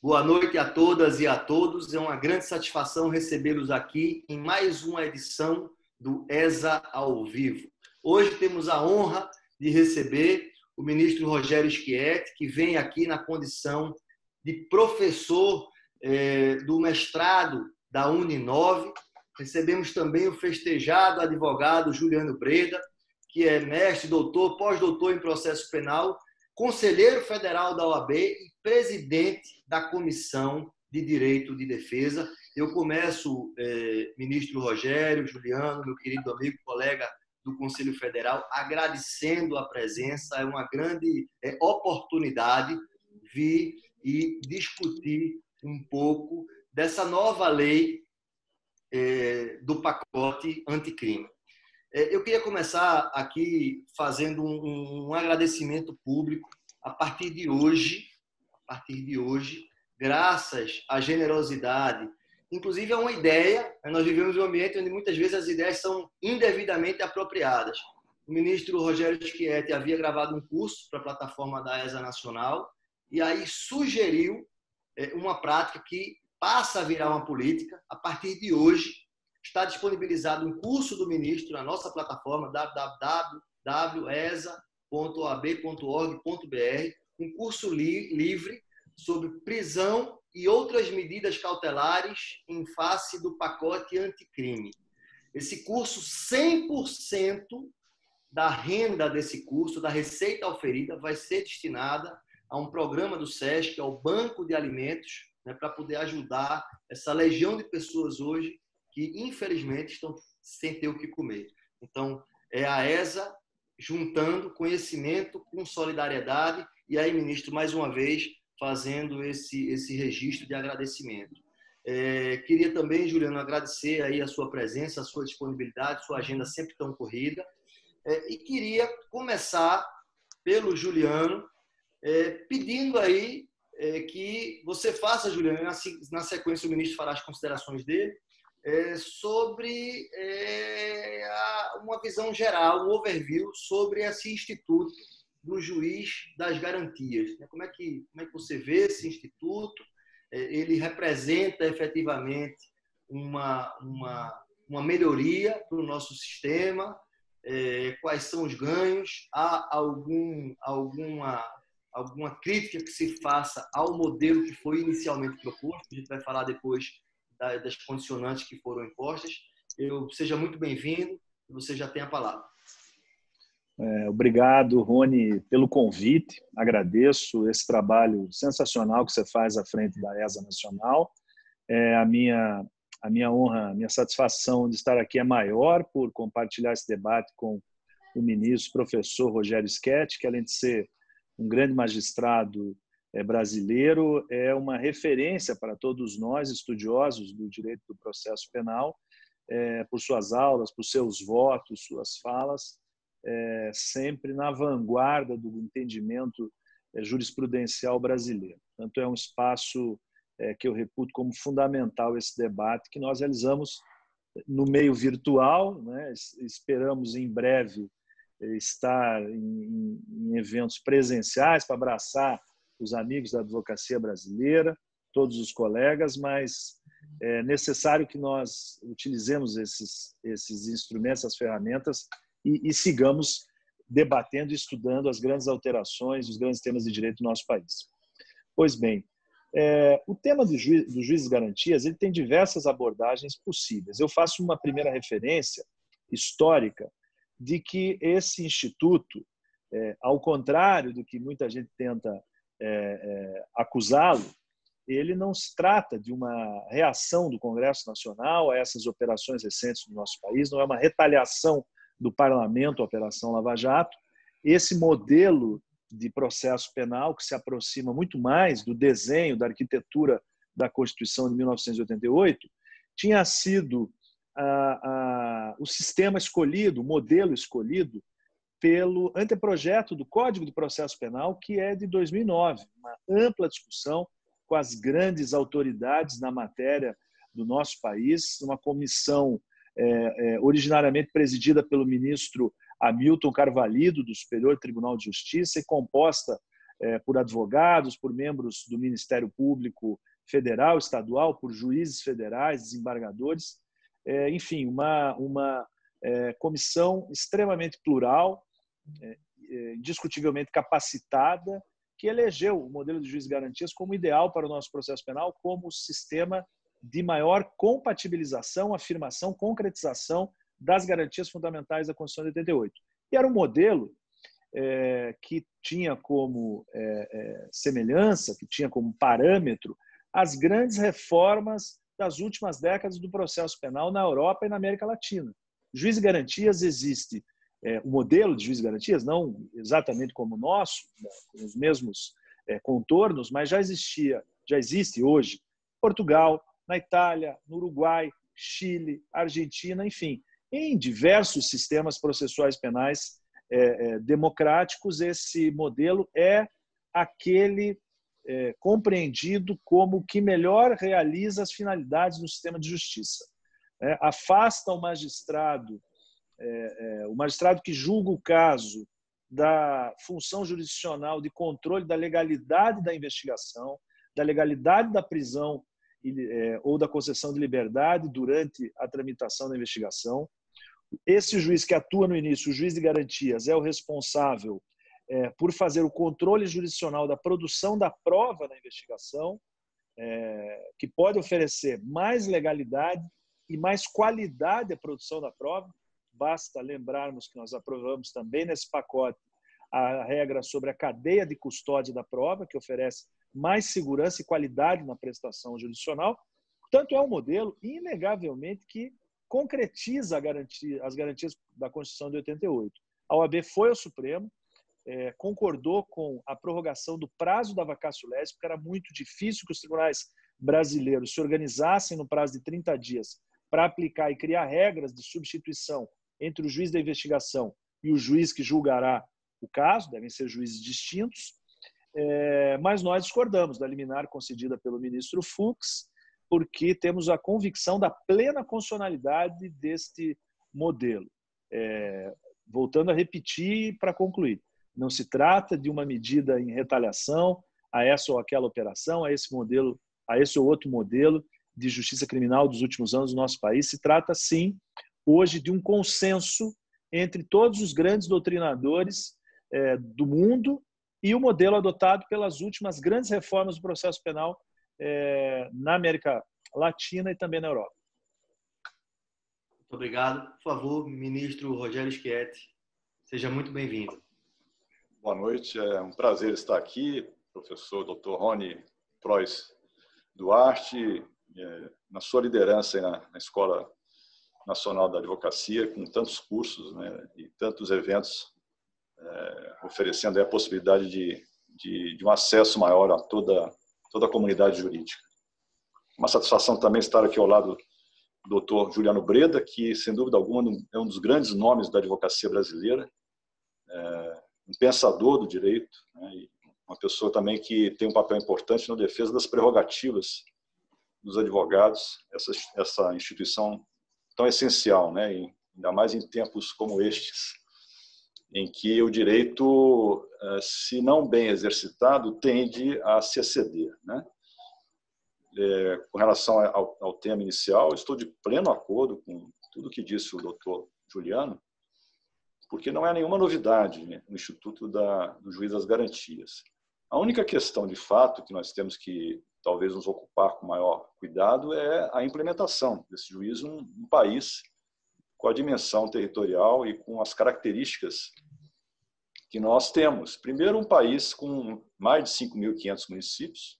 Boa noite a todas e a todos. É uma grande satisfação recebê-los aqui em mais uma edição do ESA ao vivo. Hoje temos a honra de receber o ministro Rogério Schietti, que vem aqui na condição de professor do mestrado da Uninove. Recebemos também o festejado advogado Juliano Breda, que é mestre, doutor, pós-doutor em processo penal, conselheiro federal da OAB e presidente da Comissão de Direito de Defesa. Eu começo, ministro Rogério, Juliano, meu querido amigo, colega do Conselho Federal, agradecendo a presença. É uma grande oportunidade vir e discutir um pouco dessa nova lei do pacote anticrime. Eu queria começar aqui fazendo um agradecimento público. A partir de hoje, graças à generosidade, inclusive é uma ideia, nós vivemos em um ambiente onde muitas vezes as ideias são indevidamente apropriadas. O ministro Rogério Schietti havia gravado um curso para a plataforma da ESA Nacional e aí sugeriu uma prática que passa a virar uma política. A partir de hoje, está disponibilizado um curso do ministro na nossa plataforma www.oab.org.br, um curso livre sobre prisão e outras medidas cautelares em face do pacote anticrime. Esse curso, 100% da renda desse curso, da receita oferida, vai ser destinada a um programa do SESC, ao Banco de Alimentos, para poder ajudar essa legião de pessoas hoje que, infelizmente, estão sem ter o que comer. Então, é a ESA juntando conhecimento com solidariedade. E aí, ministro, mais uma vez, fazendo esse registro de agradecimento. Queria também, Juliano, agradecer aí a sua presença, a sua disponibilidade, sua agenda sempre tão corrida. E queria começar pelo Juliano, pedindo aí que você faça, Juliano, na sequência o ministro fará as considerações dele, sobre uma visão geral, um overview sobre esse instituto do juiz das garantias. Como é que você vê esse instituto? Ele representa efetivamente uma melhoria para o nosso sistema? Quais são os ganhos? Há alguma crítica que se faça ao modelo que foi inicialmente proposto? A gente vai falar depois das condicionantes que foram impostas. Seja muito bem-vindo, você já tem a palavra. Obrigado, Rony, pelo convite. Agradeço esse trabalho sensacional que você faz à frente da ESA Nacional. A minha honra, a minha satisfação de estar aqui é maior por compartilhar esse debate com o ministro, professor Rogério Schietti, que além de ser um grande magistrado brasileiro, é uma referência para todos nós, estudiosos do direito do processo penal, por suas aulas, por seus votos, suas falas, sempre na vanguarda do entendimento jurisprudencial brasileiro. Portanto, é um espaço que eu reputo como fundamental esse debate que nós realizamos no meio virtual, né? Esperamos em breve estar em eventos presenciais para abraçar os amigos da advocacia brasileira, todos os colegas, mas é necessário que nós utilizemos esses instrumentos, essas ferramentas e sigamos debatendo e estudando as grandes alterações, os grandes temas de direito do nosso país. Pois bem, o tema do juiz de garantias ele tem diversas abordagens possíveis. Eu faço uma primeira referência histórica de que esse instituto, ao contrário do que muita gente tenta acusá-lo, ele não se trata de uma reação do Congresso Nacional a essas operações recentes no nosso país, não é uma retaliação do Parlamento à Operação Lava Jato. Esse modelo de processo penal, que se aproxima muito mais do desenho, da arquitetura da Constituição de 1988, tinha sido o sistema escolhido, o modelo escolhido pelo anteprojeto do Código de Processo Penal, que é de 2009, uma ampla discussão com as grandes autoridades na matéria do nosso país, uma comissão originariamente presidida pelo ministro Hamilton Carvalhido, do Superior Tribunal de Justiça, e composta por advogados, por membros do Ministério Público Federal, estadual, por juízes federais, desembargadores, enfim, uma comissão extremamente plural, indiscutivelmente capacitada, que elegeu o modelo de juiz de garantias como ideal para o nosso processo penal, como sistema de maior compatibilização, afirmação, concretização das garantias fundamentais da Constituição de 88. E era um modelo que tinha como semelhança, que tinha como parâmetro as grandes reformas das últimas décadas do processo penal na Europa e na América Latina. O juiz de garantias existe, o modelo de juiz de garantias, não exatamente como o nosso, com os mesmos contornos, mas já existe hoje em Portugal, na Itália, no Uruguai, Chile, Argentina, enfim, em diversos sistemas processuais penais democráticos. Esse modelo é aquele compreendido como o que melhor realiza as finalidades do sistema de justiça. Afasta o magistrado que julga o caso da função jurisdicional de controle da legalidade da investigação, da legalidade da prisão ou da concessão de liberdade durante a tramitação da investigação. Esse juiz que atua no início, o juiz de garantias, é o responsável por fazer o controle jurisdicional da produção da prova na investigação, que pode oferecer mais legalidade e mais qualidade à produção da prova. Basta lembrarmos que nós aprovamos também nesse pacote a regra sobre a cadeia de custódia da prova, que oferece mais segurança e qualidade na prestação jurisdicional. Portanto, é um modelo, inegavelmente, que concretiza as garantias da Constituição de 88. A OAB foi ao Supremo, concordou com a prorrogação do prazo da vacatio legis, porque era muito difícil que os tribunais brasileiros se organizassem no prazo de 30 dias para aplicar e criar regras de substituição entre o juiz da investigação e o juiz que julgará o caso, devem ser juízes distintos, mas nós discordamos da liminar concedida pelo ministro Fux, porque temos a convicção da plena constitucionalidade deste modelo. Voltando a repetir para concluir, não se trata de uma medida em retaliação a essa ou aquela operação, a esse modelo, a esse ou outro modelo de justiça criminal dos últimos anos do nosso país. Se trata, sim, hoje de um consenso entre todos os grandes doutrinadores do mundo e o modelo adotado pelas últimas grandes reformas do processo penal na América Latina e também na Europa. Muito obrigado. Por favor, ministro Rogério Schietti, seja muito bem-vindo. Boa noite, é um prazer estar aqui, professor Dr. Rony Preuss Duarte, na sua liderança na Escola Nacional da Advocacia, com tantos cursos, né, e tantos eventos, oferecendo a possibilidade de um acesso maior a toda a comunidade jurídica. Uma satisfação também estar aqui ao lado do Dr. Juliano Breda, que, sem dúvida alguma, é um dos grandes nomes da advocacia brasileira, um pensador do direito, né, e uma pessoa também que tem um papel importante na defesa das prerrogativas dos advogados, essa instituição tão essencial, né, ainda mais em tempos como estes, em que o direito, se não bem exercitado, tende a se exceder, né? Com relação ao tema inicial, estou de pleno acordo com tudo que disse o doutor Juliano, porque não é nenhuma novidade, né, no Instituto do Juiz das Garantias. A única questão, de fato, que nós temos que talvez nos ocupar com maior cuidado é a implementação desse juiz em um país com a dimensão territorial e com as características que nós temos. Primeiro, um país com mais de 5.500 municípios,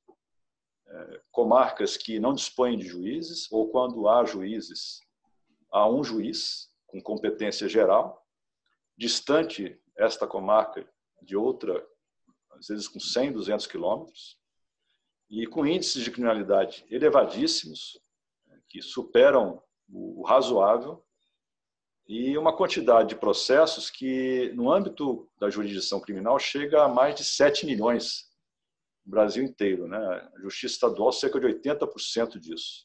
comarcas que não dispõem de juízes, ou quando há juízes, há um juiz com competência geral, distante esta comarca de outra, às vezes com 100, 200 quilômetros, e com índices de criminalidade elevadíssimos, que superam o razoável, e uma quantidade de processos que, no âmbito da jurisdição criminal, chega a mais de 7 milhões no Brasil inteiro, né? A Justiça Estadual, cerca de 80% disso.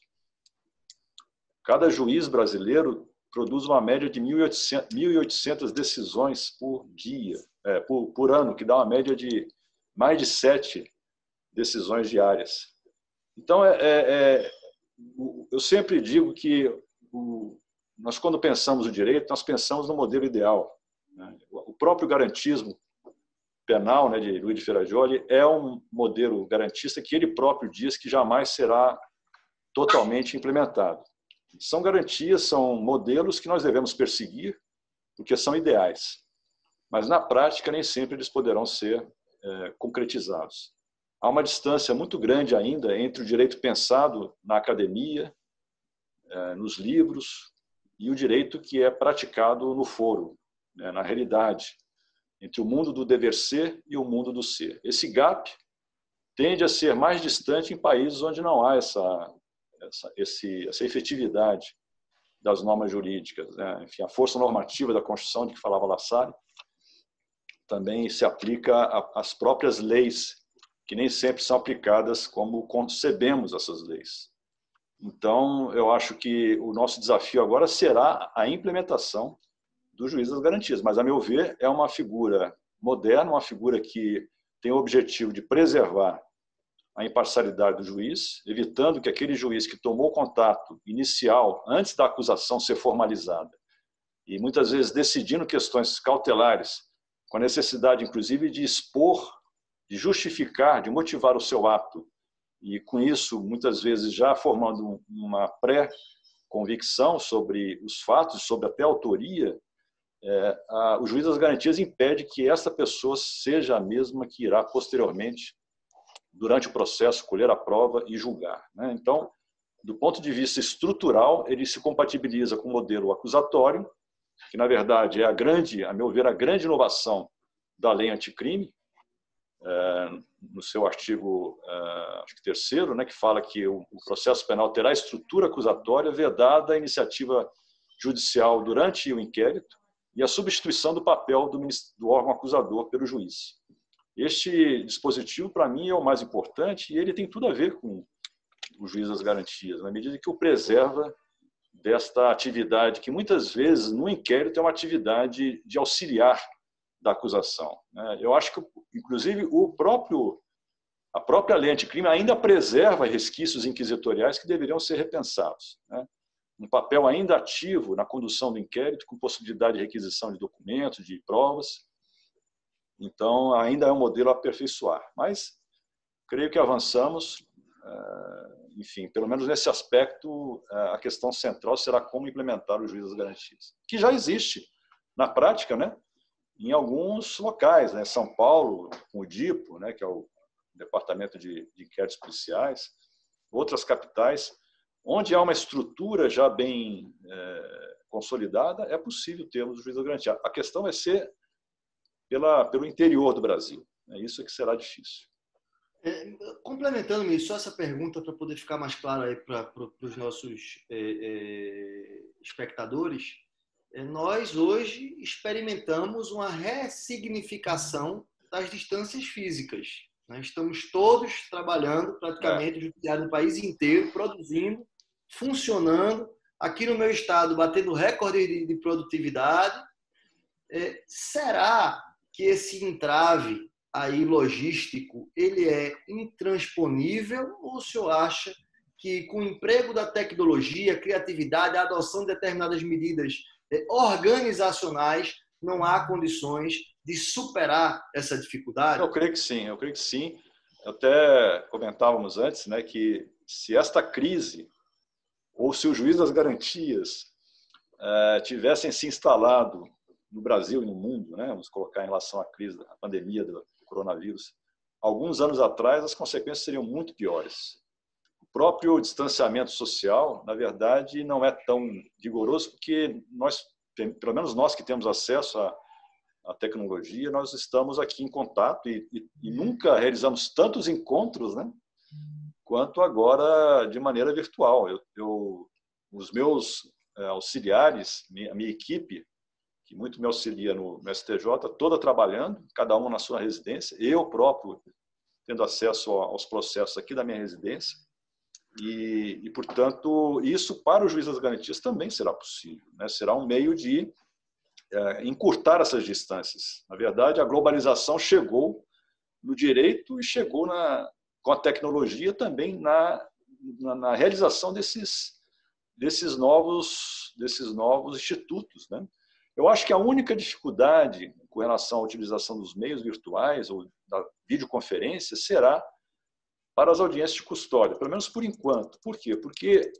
Cada juiz brasileiro produz uma média de 1.800 decisões por dia, por ano, que dá uma média de mais de 7 decisões diárias. Então, eu sempre digo que nós, quando pensamos o direito, nós pensamos no modelo ideal, né? O próprio garantismo penal, né, de Luiz de Ferrajoli é um modelo garantista que ele próprio diz que jamais será totalmente implementado. São garantias, são modelos que nós devemos perseguir, porque são ideais. Mas, na prática, nem sempre eles poderão ser concretizados. Há uma distância muito grande ainda entre o direito pensado na academia, nos livros, e o direito que é praticado no foro, né, na realidade, entre o mundo do dever ser e o mundo do ser. Esse gap tende a ser mais distante em países onde não há essa efetividade das normas jurídicas, né? Enfim, a força normativa da Constituição, de que falava Lassalle, também se aplica às próprias leis, que nem sempre são aplicadas como concebemos essas leis. Então, eu acho que o nosso desafio agora será a implementação do juiz das garantias. Mas, a meu ver, é uma figura moderna, uma figura que tem o objetivo de preservar a imparcialidade do juiz, evitando que aquele juiz que tomou contato inicial, antes da acusação ser formalizada, e muitas vezes decidindo questões cautelares, com a necessidade, inclusive, de expor, de justificar, de motivar o seu ato, e com isso, muitas vezes, já formando uma pré-convicção sobre os fatos, sobre até a autoria, o juiz das garantias impede que essa pessoa seja a mesma que irá posteriormente, durante o processo, colher a prova e julgar, né? Então, do ponto de vista estrutural, ele se compatibiliza com o modelo acusatório, que, na verdade, a meu ver, a grande inovação da lei anticrime, no seu artigo, acho que 3º, né, que fala que o processo penal terá estrutura acusatória vedada a iniciativa judicial durante o inquérito e a substituição do papel do órgão acusador pelo juiz. Este dispositivo, para mim, é o mais importante e ele tem tudo a ver com o juiz das garantias, na medida que o preserva desta atividade que, muitas vezes, no inquérito, é uma atividade de auxiliar da acusação. Eu acho que, inclusive, a própria lei anticrime ainda preserva resquícios inquisitoriais que deveriam ser repensados, né? Um papel ainda ativo na condução do inquérito, com possibilidade de requisição de documentos, de provas. Então, ainda é um modelo a aperfeiçoar. Mas creio que avançamos. Enfim, pelo menos nesse aspecto, a questão central será como implementar o juiz das garantias, que já existe na prática, né, em alguns locais, né? São Paulo, com o DIPO, né, que é o Departamento de Inquéritos Policiais, outras capitais, onde há uma estrutura já bem consolidada, é possível termos o juiz das garantias. A questão vai ser pelo interior do Brasil. Isso é que será difícil. Complementando-me só essa pergunta para poder ficar mais claro aí para os nossos espectadores, nós hoje experimentamos uma ressignificação das distâncias físicas. Nós estamos todos trabalhando, praticamente, o judiciário do país inteiro, produzindo, funcionando, aqui no meu estado, batendo recorde de produtividade. Será que esse entrave aí logístico, ele é intransponível, ou o senhor acha que com o emprego da tecnologia, criatividade, a adoção de determinadas medidas organizacionais, não há condições de superar essa dificuldade? Eu creio que sim. Até comentávamos antes, né, que se esta crise, ou se o juiz das garantias tivessem se instalado no Brasil e no mundo, né, vamos colocar em relação à crise, à pandemia do coronavírus, alguns anos atrás as consequências seriam muito piores. O próprio distanciamento social, na verdade, não é tão rigoroso, porque nós, pelo menos nós que temos acesso à tecnologia, nós estamos aqui em contato e nunca realizamos tantos encontros, né, quanto agora de maneira virtual. Os meus auxiliares, a minha equipe, que muito me auxilia no STJ, toda trabalhando, cada uma na sua residência, eu próprio tendo acesso aos processos aqui da minha residência, e portanto, isso para o juiz das garantias também será possível, né? Será um meio de encurtar essas distâncias. Na verdade, a globalização chegou no direito e chegou com a tecnologia também na realização desses novos institutos, né? Eu acho que a única dificuldade com relação à utilização dos meios virtuais ou da videoconferência será para as audiências de custódia, pelo menos por enquanto. Por quê? Porque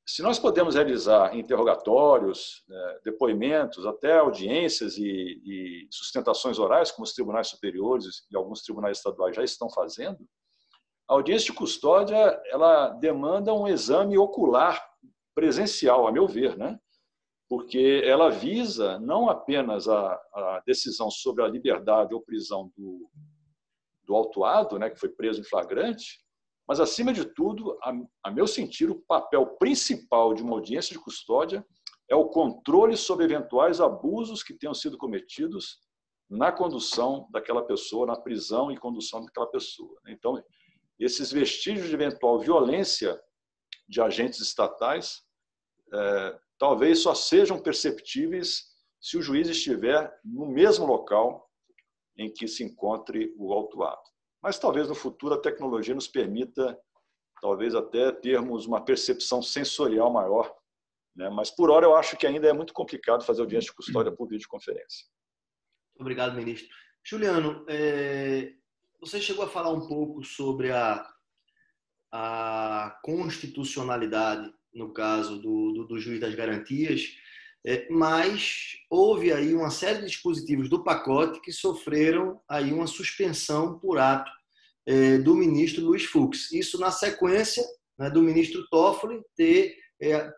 se nós podemos realizar interrogatórios, depoimentos, até audiências e sustentações orais, como os tribunais superiores e alguns tribunais estaduais já estão fazendo, a audiência de custódia ela demanda um exame ocular presencial, a meu ver, né? Porque ela visa não apenas a decisão sobre a liberdade ou prisão do autuado, né, que foi preso em flagrante, mas, acima de tudo, a meu sentir, o papel principal de uma audiência de custódia é o controle sobre eventuais abusos que tenham sido cometidos na condução daquela pessoa, na prisão e condução daquela pessoa. Então, esses vestígios de eventual violência de agentes estatais talvez só sejam perceptíveis se o juiz estiver no mesmo local em que se encontre o autuado. Mas talvez no futuro a tecnologia nos permita, talvez até termos uma percepção sensorial maior, né? Mas por hora eu acho que ainda é muito complicado fazer audiência de custódia por videoconferência. Obrigado, ministro. Juliano, você chegou a falar um pouco sobre a constitucionalidade, no caso do juiz das garantias, mas houve aí uma série de dispositivos do pacote que sofreram aí uma suspensão por ato do ministro Luiz Fux. Isso na sequência, né, do ministro Toffoli ter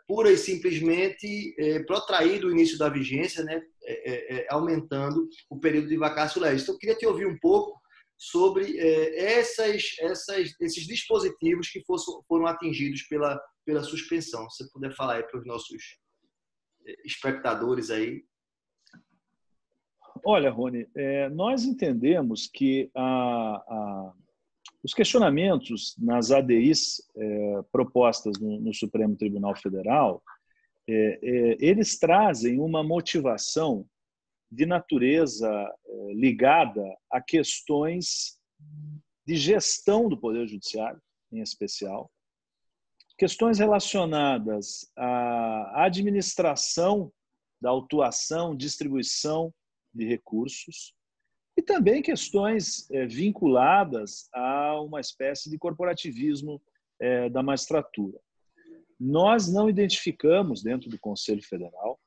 pura e simplesmente protraído o início da vigência, né, aumentando o período de vacatio legis. Então, eu queria te ouvir um pouco sobre esses dispositivos que foram atingidos pela suspensão. Se você puder falar aí para os nossos espectadores aí. Olha, Rony, nós entendemos que os questionamentos nas ADIs propostas no Supremo Tribunal Federal, eles trazem uma motivação de natureza ligada a questões de gestão do Poder Judiciário, em especial, questões relacionadas à administração da autuação, distribuição de recursos e também questões vinculadas a uma espécie de corporativismo da magistratura. Nós não identificamos, dentro do Conselho Federal,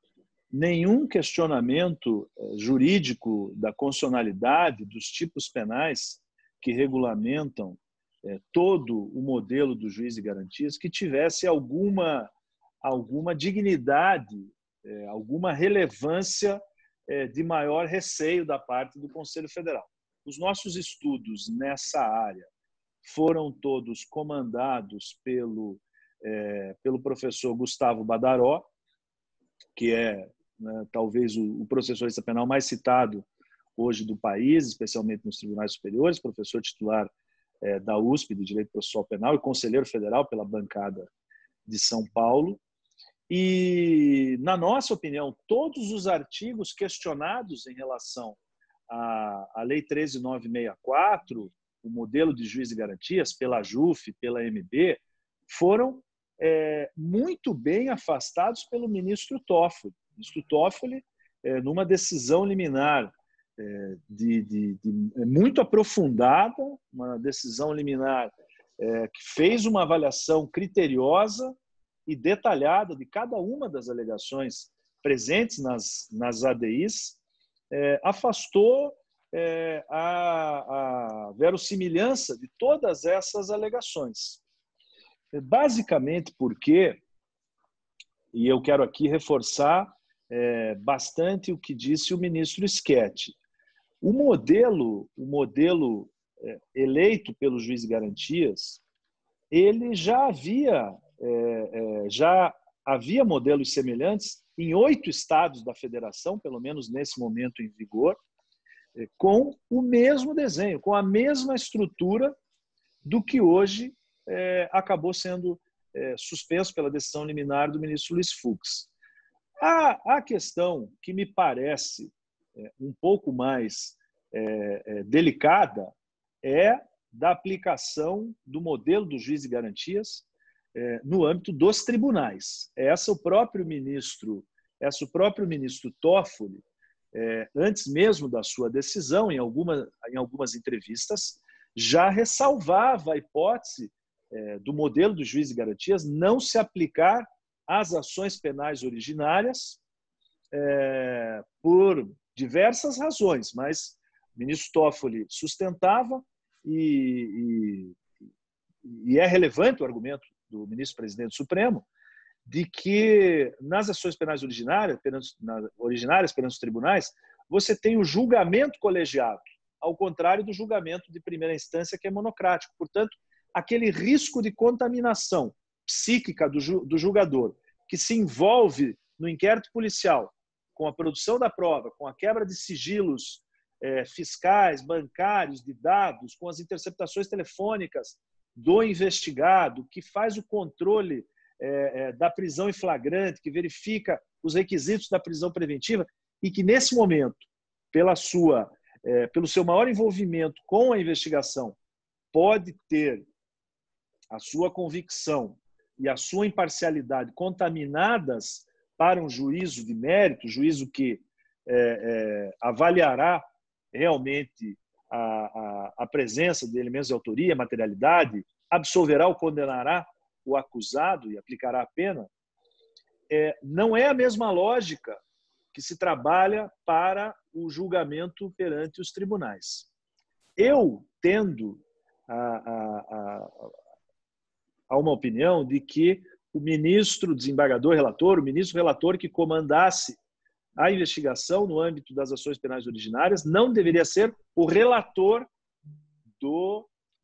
nenhum questionamento jurídico da constitucionalidade dos tipos penais que regulamentam todo o modelo do juiz de garantias que tivesse alguma dignidade, alguma relevância de maior receio da parte do Conselho Federal. Os nossos estudos nessa área foram todos comandados pelo professor Gustavo Badaró, que é talvez o processualista penal mais citado hoje do país, especialmente nos tribunais superiores, professor titular da USP, do Direito Processual Penal, e conselheiro federal pela bancada de São Paulo. E, na nossa opinião, todos os artigos questionados em relação à Lei 13.964, o modelo de juiz de garantias, pela JUF, pela MB, foram muito bem afastados pelo ministro Toffoli. O ministro Toffoli, numa decisão liminar muito aprofundada, uma decisão liminar que fez uma avaliação criteriosa e detalhada de cada uma das alegações presentes nas ADIs, afastou a verossimilhança de todas essas alegações. Basicamente porque, e eu quero aqui reforçar bastante o que disse o ministro Schetti, o modelo eleito pelo juiz de garantias, ele já havia modelos semelhantes em 8 estados da federação, pelo menos nesse momento em vigor, com o mesmo desenho, com a mesma estrutura do que hoje acabou sendo suspenso pela decisão liminar do ministro Luiz Fux. A questão que me parece um pouco mais delicada é da aplicação do modelo do juiz de garantias no âmbito dos tribunais. Essa o próprio ministro Toffoli, antes mesmo da sua decisão, em algumas entrevistas, já ressalvava a hipótese do modelo do juiz de garantias não se aplicar às ações penais originárias por diversas razões, mas o ministro Toffoli sustentava e é relevante o argumento do ministro-presidente do Supremo de que nas ações penais originárias perante os tribunais, você tem o julgamento colegiado, ao contrário do julgamento de primeira instância, que é monocrático. Portanto, aquele risco de contaminação psíquica do julgador, que se envolve no inquérito policial, com a produção da prova, com a quebra de sigilos fiscais, bancários, de dados, com as interceptações telefônicas do investigado, que faz o controle da prisão em flagrante, que verifica os requisitos da prisão preventiva e que, nesse momento, pelo seu maior envolvimento com a investigação, pode ter a sua convicção e a sua imparcialidade contaminadas para um juízo de mérito, juízo que avaliará realmente a presença de elementos de autoria, materialidade, absolverá ou condenará o acusado e aplicará a pena, não é a mesma lógica que se trabalha para o julgamento perante os tribunais. Eu tendo a uma opinião de que o ministro desembargador relator, o ministro relator que comandasse a investigação no âmbito das ações penais originárias, não deveria ser o relator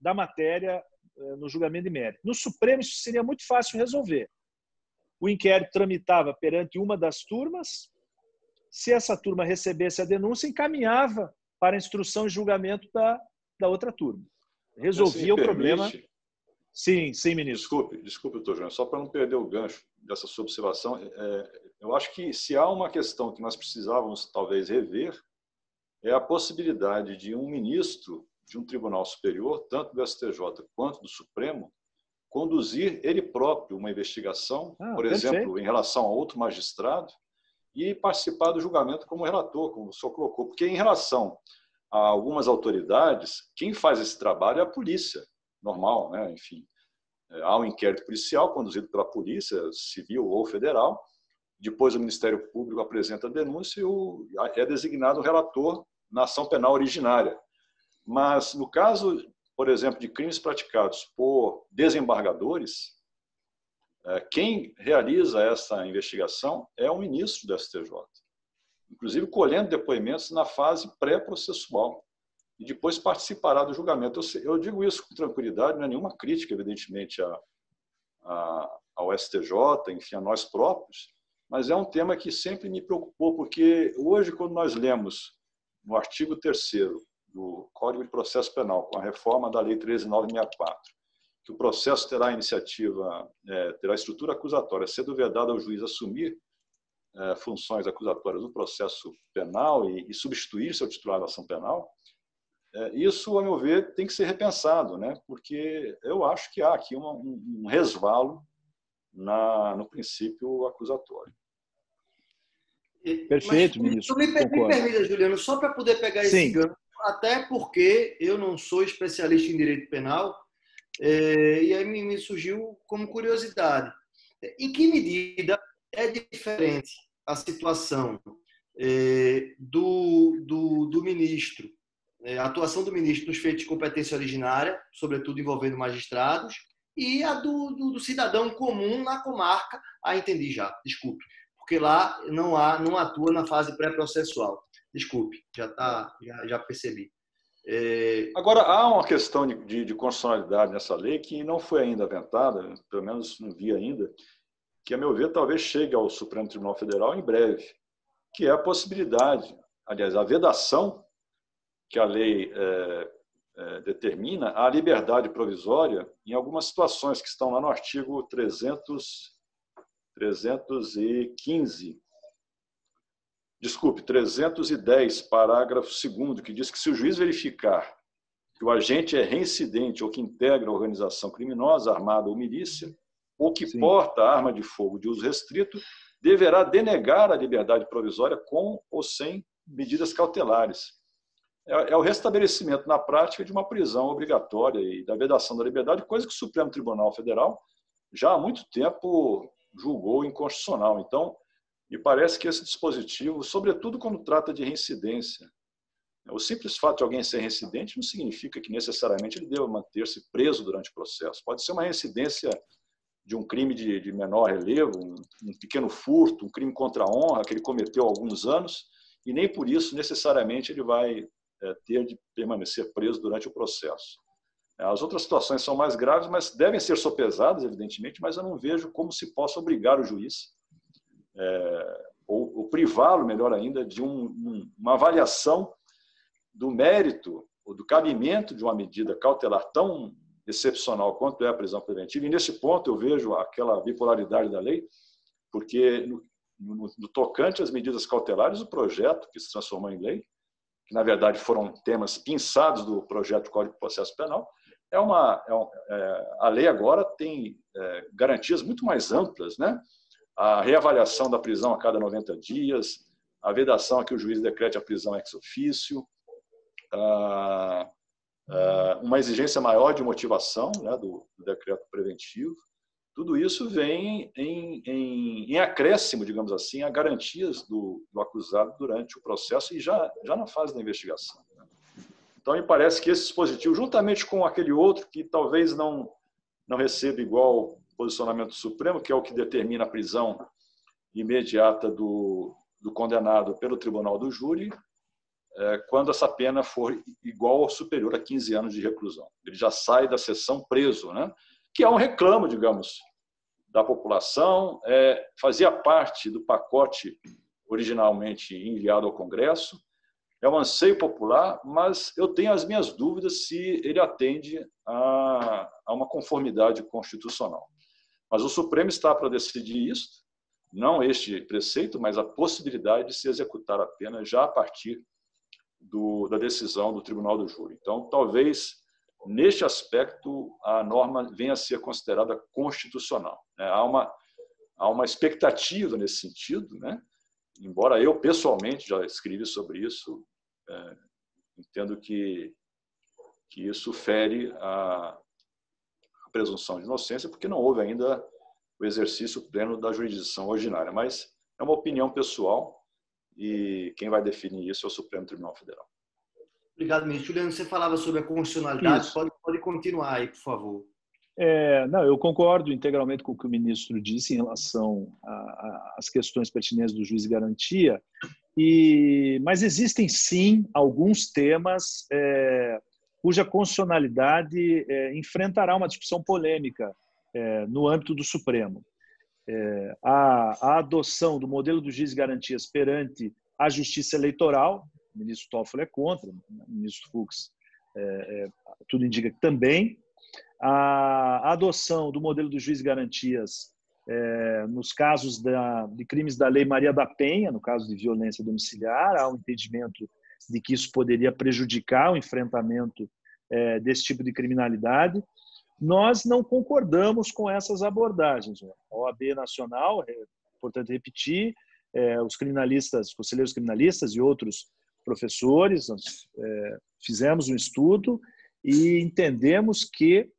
da matéria no julgamento de mérito. No Supremo, isso seria muito fácil resolver. O inquérito tramitava perante uma das turmas, se essa turma recebesse a denúncia, encaminhava para a instrução e julgamento da outra turma. Resolvia o problema. Sim, ministro. Desculpe, doutor Júnior, só para não perder o gancho dessa sua observação, eu acho que se há uma questão que nós precisávamos talvez rever, é a possibilidade de um ministro de um tribunal superior, tanto do STJ quanto do Supremo, conduzir ele próprio uma investigação, por exemplo, em relação a outro magistrado, e participar do julgamento como relator, como o senhor colocou. Porque em relação a algumas autoridades, quem faz esse trabalho é a polícia, normal, né? Enfim, há um inquérito policial conduzido pela polícia civil ou federal, depois o Ministério Público apresenta a denúncia e é designado o relator na ação penal originária. Mas no caso, por exemplo, de crimes praticados por desembargadores, quem realiza essa investigação é o ministro do STJ, inclusive colhendo depoimentos na fase pré-processual, e depois participará do julgamento. Eu digo isso com tranquilidade, não é nenhuma crítica, evidentemente, ao STJ, enfim, a nós próprios, mas é um tema que sempre me preocupou, porque hoje, quando nós lemos no artigo 3º do Código de Processo Penal, com a reforma da Lei 13.964, que o processo terá terá estrutura acusatória, sendo vedado ao juiz assumir funções acusatórias do processo penal e substituir seu titular da ação penal, isso, a meu ver, tem que ser repensado, né? Porque eu acho que há aqui um resvalo no princípio acusatório. Perfeito, ministro. Me permita, Juliano, só para poder pegar esse gancho, até porque eu não sou especialista em direito penal, e aí me surgiu como curiosidade. Em que medida é diferente a situação do ministro, a atuação do ministro nos feitos de competência originária, sobretudo envolvendo magistrados, e a do cidadão comum na comarca? Entendi já, desculpe, porque lá não atua na fase pré-processual. Desculpe, já percebi. Agora, há uma questão de constitucionalidade nessa lei que não foi ainda aventada, pelo menos não vi ainda, que, a meu ver, talvez chegue ao Supremo Tribunal Federal em breve, que é a possibilidade, aliás, a vedação que a lei determina, a liberdade provisória em algumas situações que estão lá no artigo 310, parágrafo 2º, que diz que se o juiz verificar que o agente é reincidente ou que integra organização criminosa, armada ou milícia, ou que porta arma de fogo de uso restrito, deverá denegar a liberdade provisória com ou sem medidas cautelares. É o restabelecimento na prática de uma prisão obrigatória e da vedação da liberdade, coisa que o Supremo Tribunal Federal já há muito tempo julgou inconstitucional. Então, me parece que esse dispositivo, sobretudo quando trata de reincidência, o simples fato de alguém ser reincidente não significa que necessariamente ele deva manter-se preso durante o processo. Pode ser uma reincidência de um crime de menor relevo, um pequeno furto, um crime contra a honra que ele cometeu há alguns anos, e nem por isso necessariamente ele vai ter de permanecer preso durante o processo. As outras situações são mais graves, mas devem ser sopesadas, evidentemente, mas eu não vejo como se possa obrigar o juiz, ou privá-lo, melhor ainda, de uma avaliação do mérito ou do cabimento de uma medida cautelar tão excepcional quanto é a prisão preventiva. E nesse ponto eu vejo aquela bipolaridade da lei, porque no tocante às medidas cautelares, o projeto que se transformou em lei, que na verdade foram temas pinçados do projeto de Código de Processo Penal, a lei agora tem garantias muito mais amplas, né? A reavaliação da prisão a cada 90 dias, a vedação a que o juiz decrete a prisão ex officio, uma exigência maior de motivação, né, do decreto preventivo. Tudo isso vem em acréscimo, digamos assim, a garantias do acusado durante o processo e já na fase da investigação. Então, me parece que esse dispositivo, juntamente com aquele outro que talvez não receba igual posicionamento do Supremo, que é o que determina a prisão imediata do condenado pelo tribunal do júri, quando essa pena for igual ou superior a 15 anos de reclusão. Ele já sai da sessão preso, né? Que é um reclamo, digamos, da população, fazia parte do pacote originalmente enviado ao Congresso, é um anseio popular, mas eu tenho as minhas dúvidas se ele atende a uma conformidade constitucional. Mas o Supremo está para decidir isso, não este preceito, mas a possibilidade de se executar a pena já a partir da decisão do Tribunal do Júri. Então, talvez, neste aspecto, a norma venha a ser considerada constitucional. Há uma expectativa nesse sentido, né? Embora eu, pessoalmente, já escrevi sobre isso, entendo que isso fere a presunção de inocência, porque não houve ainda o exercício pleno da jurisdição ordinária. Mas é uma opinião pessoal e quem vai definir isso é o Supremo Tribunal Federal. Obrigado, ministro. Juliano, você falava sobre a constitucionalidade. Pode continuar aí, por favor. Não, eu concordo integralmente com o que o ministro disse em relação às questões pertinentes do juiz de garantia, mas existem, sim, alguns temas cuja constitucionalidade enfrentará uma discussão polêmica no âmbito do Supremo. A adoção do modelo do juiz de garantias perante a justiça eleitoral, o ministro Toffoli é contra, o ministro Fux tudo indica que também. A adoção do modelo do juiz de garantias nos casos de crimes da Lei Maria da Penha, no caso de violência domiciliar, há um entendimento de que isso poderia prejudicar o enfrentamento desse tipo de criminalidade. Nós não concordamos com essas abordagens. A OAB Nacional, portanto, repetir, os criminalistas, conselheiros criminalistas e outros professores, nós fizemos um estudo e entendemos que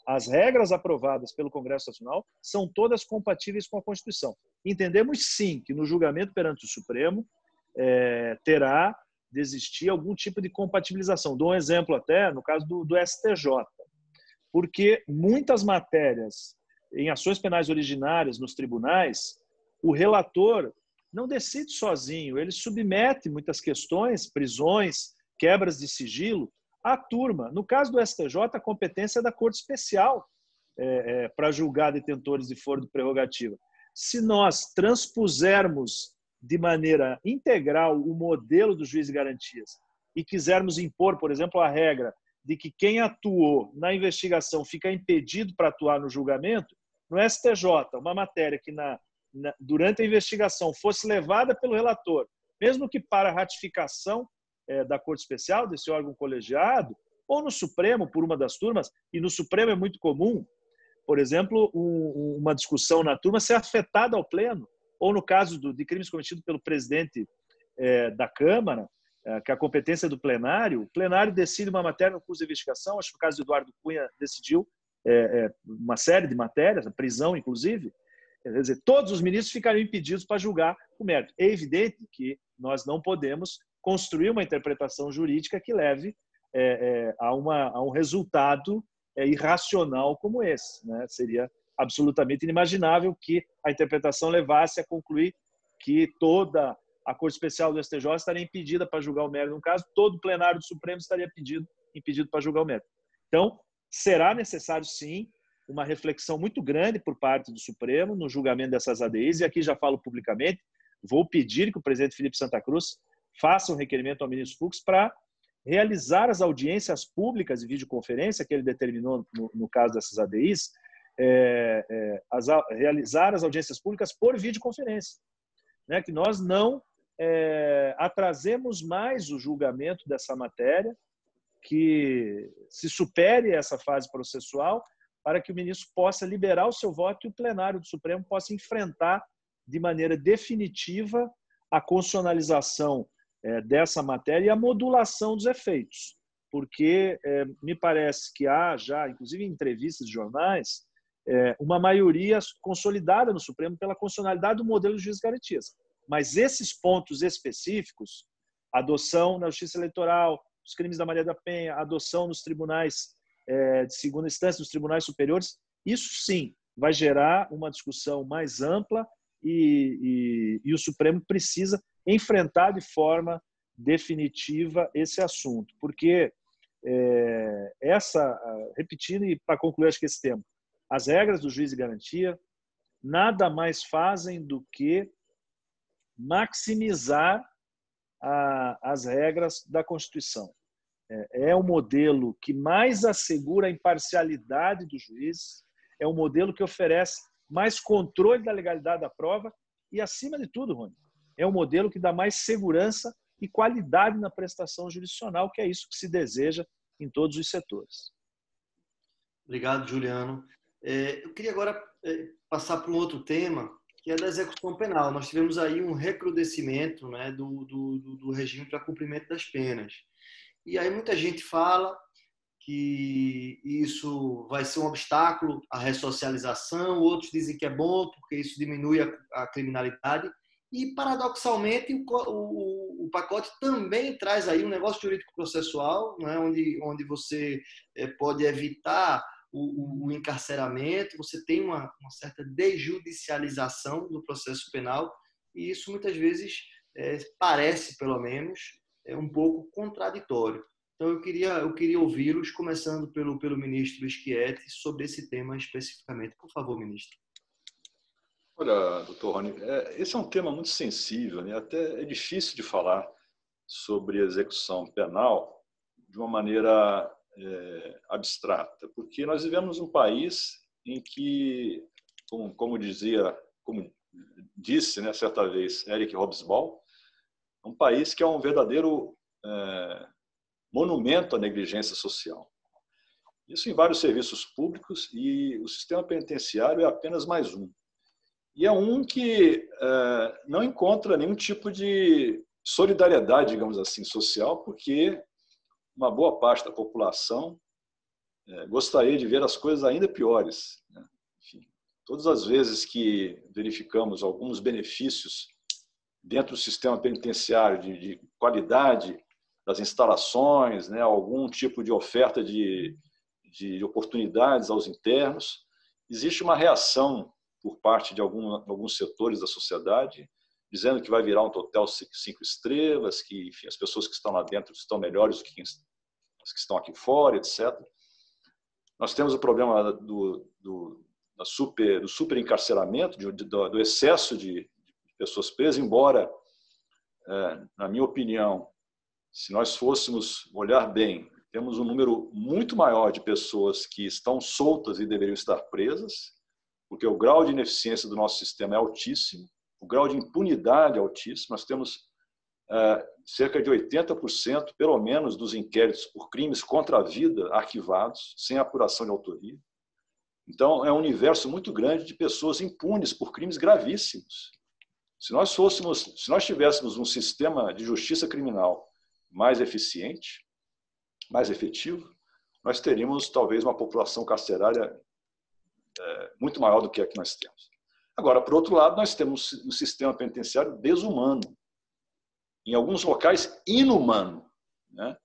as regras aprovadas pelo Congresso Nacional são todas compatíveis com a Constituição. Entendemos, sim, que no julgamento perante o Supremo terá de existir algum tipo de compatibilização. Dou um exemplo até no caso do STJ, porque muitas matérias em ações penais originárias nos tribunais, o relator não decide sozinho, ele submete muitas questões, prisões, quebras de sigilo, à turma. No caso do STJ, a competência é da Corte Especial para julgar detentores de foro de prerrogativa. Se nós transpusermos de maneira integral o modelo do juiz de garantias e quisermos impor, por exemplo, a regra de que quem atuou na investigação fica impedido para atuar no julgamento, no STJ, uma matéria que durante a investigação fosse levada pelo relator, mesmo que para ratificação da Corte Especial, desse órgão colegiado, ou no Supremo, por uma das turmas, e no Supremo é muito comum, por exemplo, uma discussão na turma ser afetada ao pleno, ou no caso de crimes cometidos pelo presidente da Câmara, que a competência do plenário, o plenário decide uma matéria no curso de investigação, acho que no caso do Eduardo Cunha decidiu uma série de matérias, a prisão inclusive, quer dizer, todos os ministros ficariam impedidos para julgar o mérito. É evidente que nós não podemos construir uma interpretação jurídica que leve a um resultado irracional como esse, né? Seria absolutamente inimaginável que a interpretação levasse a concluir que toda a Corte Especial do STJ estaria impedida para julgar o mérito. No caso, todo o plenário do Supremo estaria impedido para julgar o mérito. Então, será necessário, sim, uma reflexão muito grande por parte do Supremo no julgamento dessas ADIs, e aqui já falo publicamente, vou pedir que o presidente Felipe Santa Cruz faça um requerimento ao ministro Fux para realizar as audiências públicas de videoconferência que ele determinou no caso dessas ADIs, realizar as audiências públicas por videoconferência, né? Que nós não atrasemos mais o julgamento dessa matéria, que se supere essa fase processual para que o ministro possa liberar o seu voto e o plenário do Supremo possa enfrentar de maneira definitiva a constitucionalização dessa matéria e a modulação dos efeitos. Porque me parece que há já, inclusive em entrevistas de jornais, uma maioria consolidada no Supremo pela constitucionalidade do modelo de juízo de garantias. Mas esses pontos específicos, adoção na justiça eleitoral, os crimes da Maria da Penha, adoção nos tribunais de segunda instância, nos tribunais superiores, isso sim vai gerar uma discussão mais ampla e o Supremo precisa enfrentar de forma definitiva esse assunto. Porque, repetindo e para concluir acho que esse tema, as regras do juiz de garantia nada mais fazem do que maximizar as regras da Constituição. É o modelo que mais assegura a imparcialidade do juiz, é um modelo que oferece mais controle da legalidade da prova e, acima de tudo, Rony, é um modelo que dá mais segurança e qualidade na prestação jurisdicional, que é isso que se deseja em todos os setores. Obrigado, Juliano. Eu queria agora passar para um outro tema, que é da execução penal. Nós tivemos aí um recrudescimento, né, do regime para cumprimento das penas. E aí muita gente fala que isso vai ser um obstáculo à ressocialização, outros dizem que é bom porque isso diminui a criminalidade. E, paradoxalmente, o pacote também traz aí um negócio jurídico-processual, né, onde você pode evitar o encarceramento, você tem uma certa desjudicialização do processo penal, e isso muitas vezes parece, pelo menos, um pouco contraditório. Então, eu queria ouvi-los, começando pelo ministro Schietti, sobre esse tema especificamente. Por favor, ministro. Olha, doutor Rony, esse é um tema muito sensível, né? Até é difícil de falar sobre execução penal de uma maneira abstrata, porque nós vivemos um país em que, como disse, né, certa vez Eric Hobsbawm, um país que é um verdadeiro monumento à negligência social. Isso em vários serviços públicos, e o sistema penitenciário é apenas mais um. E é um que não encontra nenhum tipo de solidariedade, digamos assim, social, porque uma boa parte da população gostaria de ver as coisas ainda piores, né? Enfim, todas as vezes que verificamos alguns benefícios dentro do sistema penitenciário de qualidade das instalações, né, algum tipo de oferta de oportunidades aos internos, existe uma reação por parte de alguns setores da sociedade, dizendo que vai virar um hotel 5 estrelas, que, enfim, as pessoas que estão lá dentro estão melhores do que as que estão aqui fora, etc. Nós temos o problema do superencarceramento, do excesso de pessoas presas, embora, na minha opinião, se nós fôssemos olhar bem, temos um número muito maior de pessoas que estão soltas e deveriam estar presas, porque o grau de ineficiência do nosso sistema é altíssimo, o grau de impunidade é altíssimo. Nós temos cerca de 80%, pelo menos, dos inquéritos por crimes contra a vida arquivados, sem apuração de autoria. Então, é um universo muito grande de pessoas impunes por crimes gravíssimos. Se nós tivéssemos um sistema de justiça criminal mais eficiente, mais efetivo, nós teríamos talvez uma população carcerária muito maior do que a que nós temos. Agora, por outro lado, nós temos um sistema penitenciário desumano, em alguns locais inumano, né?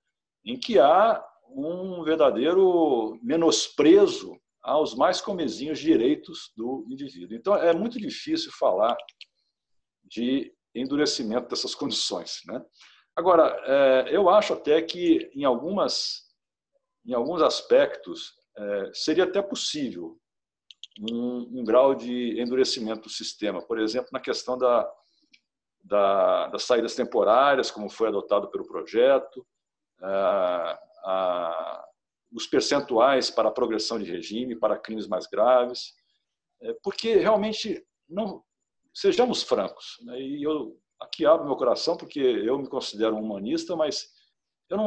Em que há um verdadeiro menosprezo aos mais comezinhos direitos do indivíduo. Então, é muito difícil falar de endurecimento dessas condições, né? Agora, eu acho até que, em alguns aspectos, seria até possível um grau de endurecimento do sistema. Por exemplo, na questão das saídas temporárias, como foi adotado pelo projeto, os percentuais para a progressão de regime, para crimes mais graves, porque realmente, sejamos francos, né? E eu aqui abro meu coração porque eu me considero um humanista, mas eu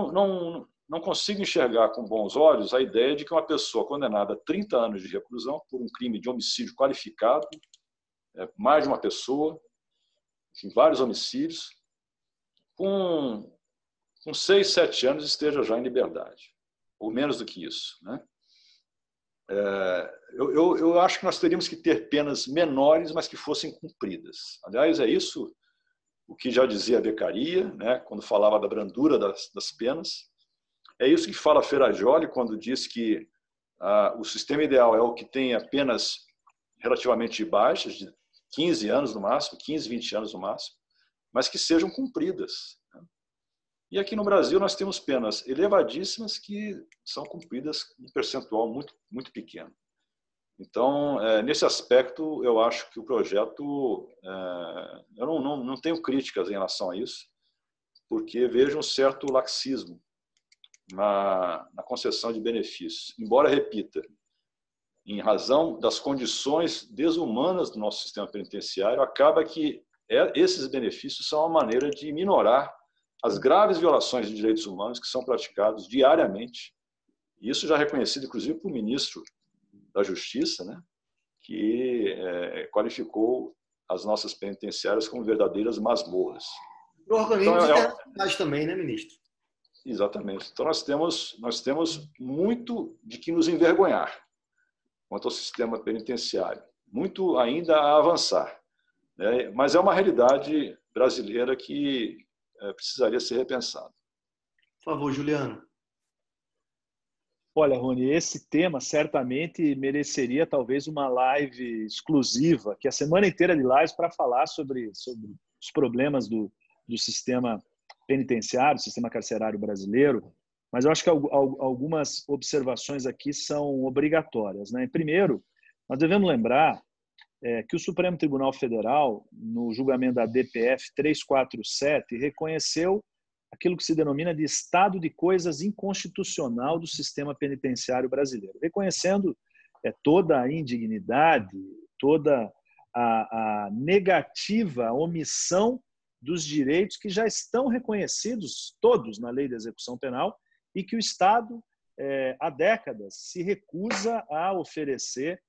não consigo enxergar com bons olhos a ideia de que uma pessoa condenada a 30 anos de reclusão por um crime de homicídio qualificado, mais de uma pessoa, enfim, vários homicídios, com 6, 7 anos esteja já em liberdade, ou menos do que isso, né? Eu acho que nós teríamos que ter penas menores, mas que fossem cumpridas. Aliás, é isso o que já dizia a Beccaria, né, quando falava da brandura das penas. É isso que fala Ferrajoli quando diz que o sistema ideal é o que tenha penas relativamente baixas, de 15 anos no máximo, 15, 20 anos no máximo, mas que sejam cumpridas. E aqui no Brasil nós temos penas elevadíssimas que são cumpridas em percentual muito, muito pequeno. Então, nesse aspecto, eu acho que o projeto, eu não tenho críticas em relação a isso, porque vejo um certo laxismo na concessão de benefícios. Embora, repita, em razão das condições desumanas do nosso sistema penitenciário, acaba que esses benefícios são uma maneira de minorar as graves violações de direitos humanos que são praticados diariamente. Isso já é reconhecido, inclusive, por ministro da Justiça, né, que qualificou as nossas penitenciárias como verdadeiras masmorras. Por organismos internacionais também, né, ministro? Exatamente. Então, nós temos muito de que nos envergonhar quanto ao sistema penitenciário. Muito ainda a avançar, né? Mas é uma realidade brasileira que precisaria ser repensada. Por favor, Juliano. Olha, Rony, esse tema certamente mereceria talvez uma live exclusiva, que é a semana inteira de lives para falar sobre os problemas do sistema penitenciário, sistema carcerário brasileiro, mas eu acho que algumas observações aqui são obrigatórias, né? Primeiro, nós devemos lembrar que o Supremo Tribunal Federal, no julgamento da DPF 347, reconheceu aquilo que se denomina de estado de coisas inconstitucional do sistema penitenciário brasileiro, reconhecendo toda a indignidade, toda a negativa, a omissão dos direitos que já estão reconhecidos todos na Lei de Execução Penal e que o Estado, há décadas, se recusa a oferecer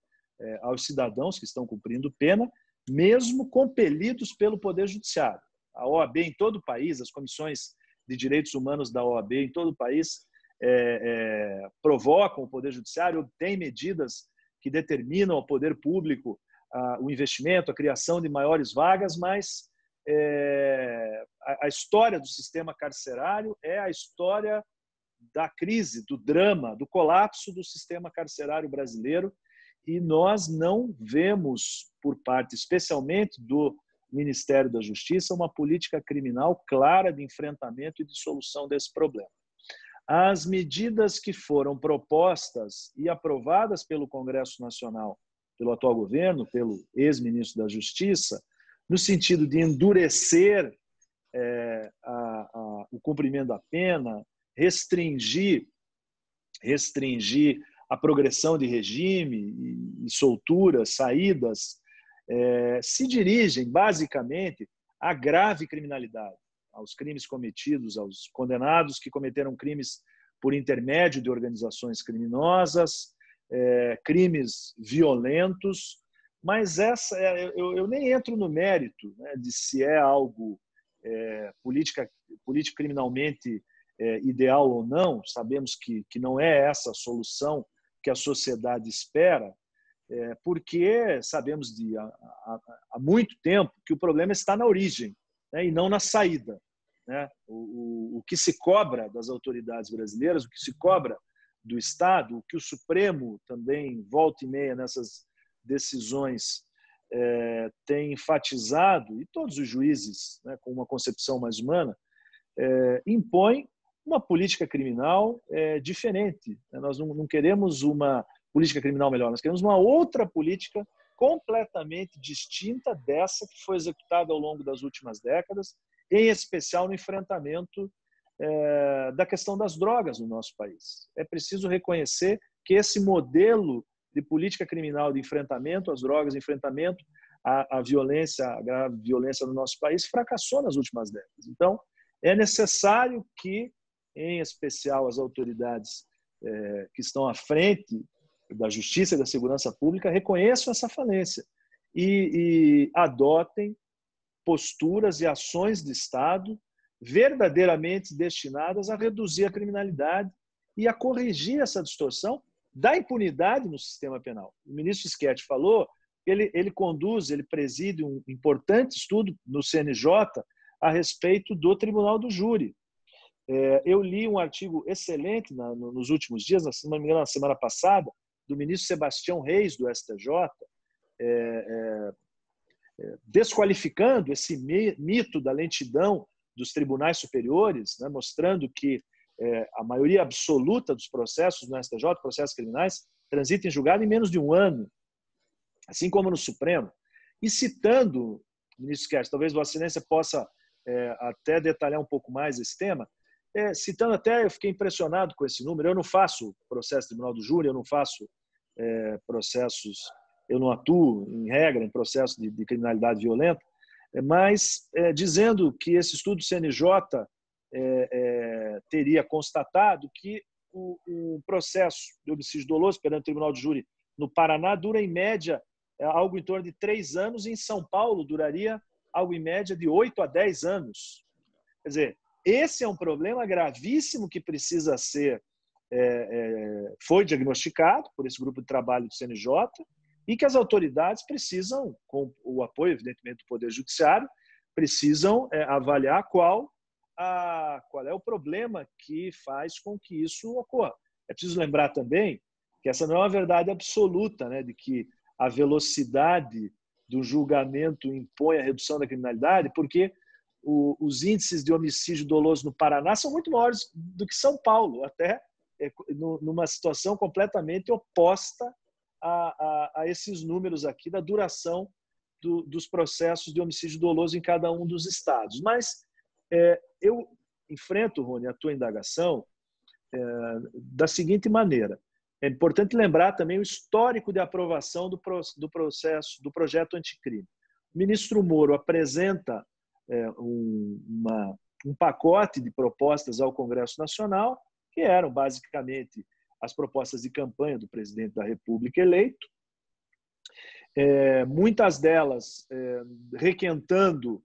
aos cidadãos que estão cumprindo pena, mesmo compelidos pelo Poder Judiciário. A OAB em todo o país, as comissões de direitos humanos da OAB em todo o país provocam o Poder Judiciário, obtêm medidas que determinam ao poder público o investimento, a criação de maiores vagas, mas a história do sistema carcerário é a história da crise, do drama, do colapso do sistema carcerário brasileiro, e nós não vemos, por parte especialmente do Ministério da Justiça, uma política criminal clara de enfrentamento e de solução desse problema. As medidas que foram propostas e aprovadas pelo Congresso Nacional, pelo atual governo, pelo ex-ministro da Justiça, no sentido de endurecer o cumprimento da pena, restringir a progressão de regime e solturas, saídas, se dirigem basicamente à grave criminalidade, aos crimes cometidos, aos condenados que cometeram crimes por intermédio de organizações criminosas, crimes violentos, mas eu nem entro no mérito, né, de se é algo política criminalmente ideal ou não. Sabemos que não é essa a solução que a sociedade espera, porque sabemos há muito tempo que o problema está na origem, né, e não na saída, né? O que se cobra das autoridades brasileiras, o que se cobra do Estado, o que o Supremo também, volta e meia, nessas decisões tem enfatizado, e todos os juízes, né, com uma concepção mais humana, impõe uma política criminal diferente. Nós não queremos uma política criminal melhor, nós queremos uma outra política completamente distinta dessa que foi executada ao longo das últimas décadas, em especial no enfrentamento da questão das drogas no nosso país. É preciso reconhecer que esse modelo de política criminal de enfrentamento às drogas, enfrentamento à violência, a grave violência no nosso país, fracassou nas últimas décadas. Então, é necessário que, em especial, as autoridades que estão à frente da justiça e da segurança pública reconheçam essa falência e adotem posturas e ações de Estado verdadeiramente destinadas a reduzir a criminalidade e a corrigir essa distorção da impunidade no sistema penal. O ministro Schietti falou que ele preside um importante estudo no CNJ a respeito do Tribunal do Júri. Eu li um artigo excelente nos últimos dias, se não me engano, na semana passada, do ministro Sebastião Reis, do STJ, desqualificando esse mito da lentidão dos tribunais superiores, né, mostrando que a maioria absoluta dos processos no STJ, processos criminais, transita em julgado em menos de um ano, assim como no Supremo. E citando, ministro Schietti, talvez Vossa Excelência possa até detalhar um pouco mais esse tema, citando até, eu fiquei impressionado com esse número. Eu não faço processo Tribunal do Júri, eu não faço processos, eu não atuo, em regra, em processos de criminalidade violenta, mas dizendo que esse estudo CNJ teria constatado que o processo de homicídio doloso perante o Tribunal de Júri no Paraná dura, em média, algo em torno de 3 anos, e em São Paulo duraria algo em média de 8 a 10 anos. Quer dizer, esse é um problema gravíssimo que precisa ser foi diagnosticado por esse grupo de trabalho do CNJ e que as autoridades precisam, com o apoio, evidentemente, do Poder Judiciário, precisam avaliar qual é o problema que faz com que isso ocorra. É preciso lembrar também que essa não é uma verdade absoluta, né, de que a velocidade do julgamento impõe a redução da criminalidade, porque os índices de homicídio doloso no Paraná são muito maiores do que São Paulo, até numa situação completamente oposta a esses números aqui da duração dos processos de homicídio doloso em cada um dos estados. Mas eu enfrento, Rony, a tua indagação da seguinte maneira. É importante lembrar também o histórico de aprovação do projeto anticrime. O ministro Moro apresenta um pacote de propostas ao Congresso Nacional, que eram basicamente as propostas de campanha do presidente da República eleito, muitas delas requentando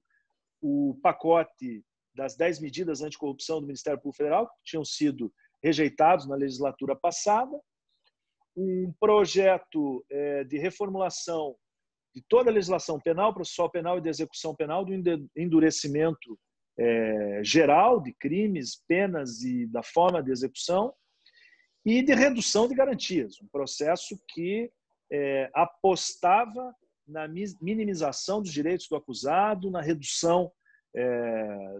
o pacote das 10 medidas anticorrupção do Ministério Público Federal, que tinham sido rejeitados na legislatura passada, um projeto de reformulação de toda a legislação penal, processual penal e de execução penal, do endurecimento geral de crimes, penas e da forma de execução, e de redução de garantias, um processo que apostava na minimização dos direitos do acusado, na redução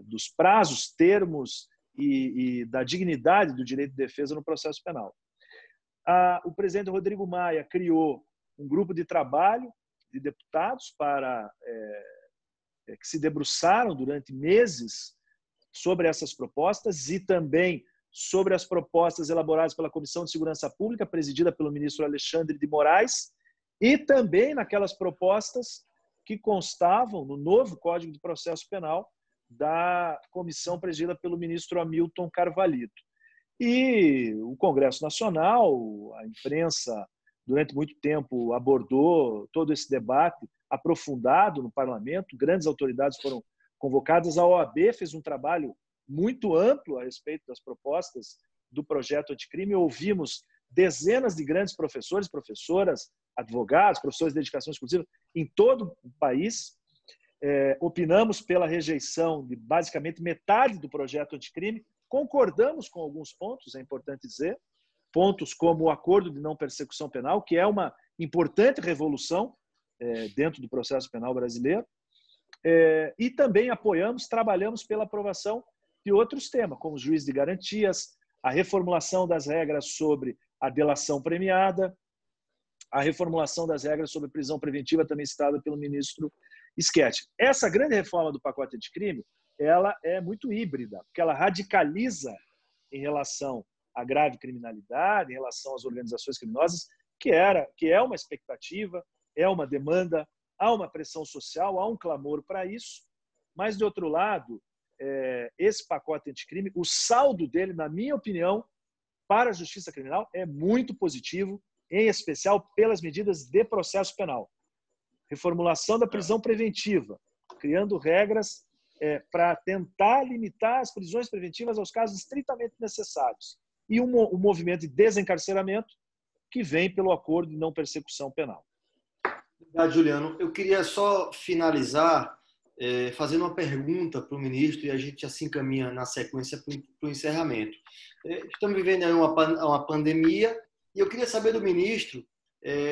dos prazos, termos e da dignidade do direito de defesa no processo penal. O presidente Rodrigo Maia criou um grupo de trabalho de deputados que se debruçaram durante meses sobre essas propostas e também sobre as propostas elaboradas pela Comissão de Segurança Pública, presidida pelo ministro Alexandre de Moraes, e também naquelas propostas que constavam no novo Código de Processo Penal da comissão presidida pelo ministro Hamilton Carvalito. E o Congresso Nacional, a imprensa, durante muito tempo, abordou todo esse debate aprofundado no parlamento, grandes autoridades foram convocadas, a OAB fez um trabalho muito amplo a respeito das propostas do projeto anticrime, ouvimos dezenas de grandes professores, professoras, advogados, professores de dedicação exclusiva em todo o país. Opinamos pela rejeição de basicamente metade do projeto anticrime, concordamos com alguns pontos, é importante dizer, pontos como o acordo de não persecução penal, que é uma importante revolução dentro do processo penal brasileiro, e também apoiamos, trabalhamos pela aprovação de outros temas, como os juízes de garantias, a reformulação das regras sobre a delação premiada, a reformulação das regras sobre prisão preventiva, também citada pelo ministro Schietti. Essa grande reforma do pacote anticrime, ela é muito híbrida, porque ela radicaliza em relação à grave criminalidade, em relação às organizações criminosas, que é uma expectativa, é uma demanda, há uma pressão social, há um clamor para isso, mas, de outro lado, esse pacote anticrime, o saldo dele, na minha opinião, para a justiça criminal é muito positivo, em especial pelas medidas de processo penal. Reformulação da prisão preventiva, criando regras para tentar limitar as prisões preventivas aos casos estritamente necessários. E um movimento de desencarceramento que vem pelo acordo de não persecução penal. Obrigado, Juliano. Eu queria só finalizar fazendo uma pergunta para o ministro e a gente assim caminha na sequência para o encerramento. Estamos vivendo aí uma pandemia e eu queria saber do ministro,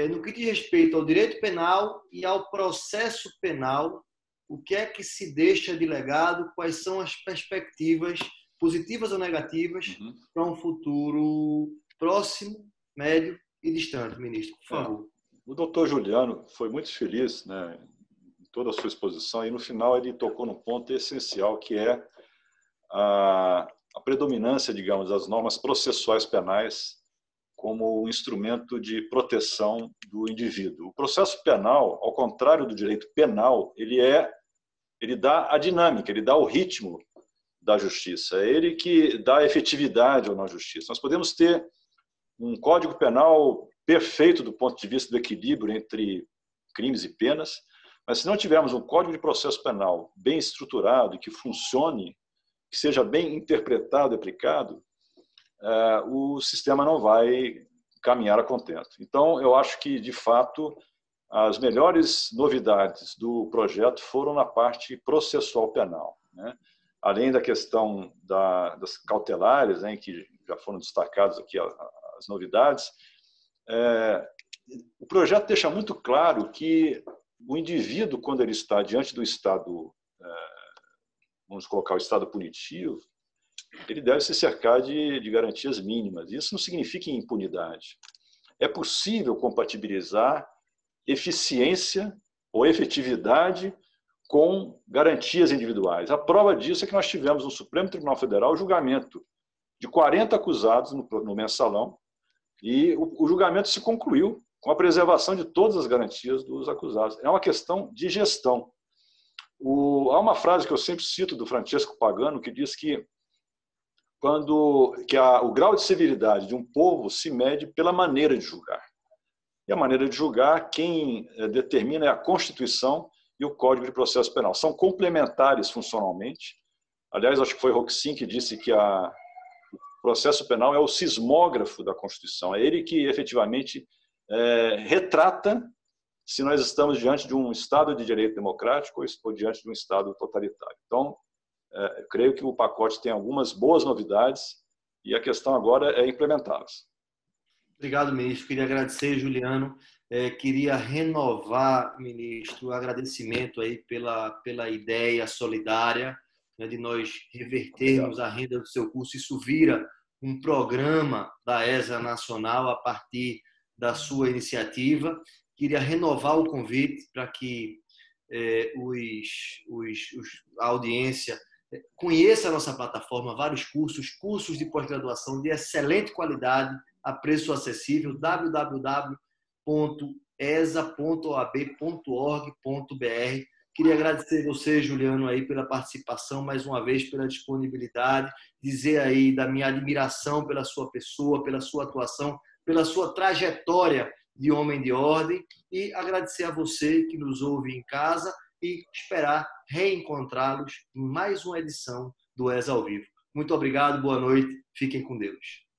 no que diz respeito ao direito penal e ao processo penal, o que é que se deixa de legado, quais são as perspectivas positivas ou negativas para um futuro próximo, médio e distante, ministro, por favor. O doutor Juliano foi muito feliz, né, em toda a sua exposição, e no final ele tocou num ponto essencial, que é a predominância, digamos, das normas processuais penais como um instrumento de proteção do indivíduo. O processo penal, ao contrário do direito penal, ele dá a dinâmica, ele dá o ritmo da justiça, é ele que dá a efetividade ou não à justiça. Nós podemos ter um código penal perfeito do ponto de vista do equilíbrio entre crimes e penas, mas se não tivermos um código de processo penal bem estruturado e que funcione, que seja bem interpretado e aplicado, o sistema não vai caminhar a contento. Então, eu acho que, de fato, as melhores novidades do projeto foram na parte processual penal, né? Além da questão das cautelares, né, que já foram destacadas aqui as novidades, o projeto deixa muito claro que o indivíduo, quando ele está diante do estado, vamos colocar o estado punitivo, ele deve se cercar de garantias mínimas. Isso não significa impunidade. É possível compatibilizar eficiência ou efetividade com garantias individuais. A prova disso é que nós tivemos no Supremo Tribunal Federal o julgamento de 40 acusados no mensalão, e o julgamento se concluiu com a preservação de todas as garantias dos acusados. É uma questão de gestão. Há uma frase que eu sempre cito do Francesco Pagano, que diz que o grau de civilidade de um povo se mede pela maneira de julgar. E a maneira de julgar, quem determina é a Constituição e o Código de Processo Penal. São complementares funcionalmente. Aliás, acho que foi Roxin que disse que o processo penal é o sismógrafo da Constituição. É ele que efetivamente retrata se nós estamos diante de um Estado de direito democrático ou diante de um Estado totalitário. Então, eu creio que o pacote tem algumas boas novidades e a questão agora é implementá-las. Obrigado, ministro. Queria agradecer, Juliano. Queria renovar, ministro, o agradecimento aí pela ideia solidária, né, de nós revertermos a renda do seu curso. Isso vira um programa da ESA Nacional a partir da sua iniciativa. Queria renovar o convite para que a audiência conheça a nossa plataforma, vários cursos de pós-graduação de excelente qualidade, a preço acessível, www.esa.oab.org.br. Queria agradecer você, Juliano, aí pela participação, mais uma vez pela disponibilidade, dizer aí da minha admiração pela sua pessoa, pela sua atuação, pela sua trajetória de homem de ordem, e agradecer a você que nos ouve em casa e esperar reencontrá-los em mais uma edição do ESA ao Vivo. Muito obrigado, boa noite, fiquem com Deus.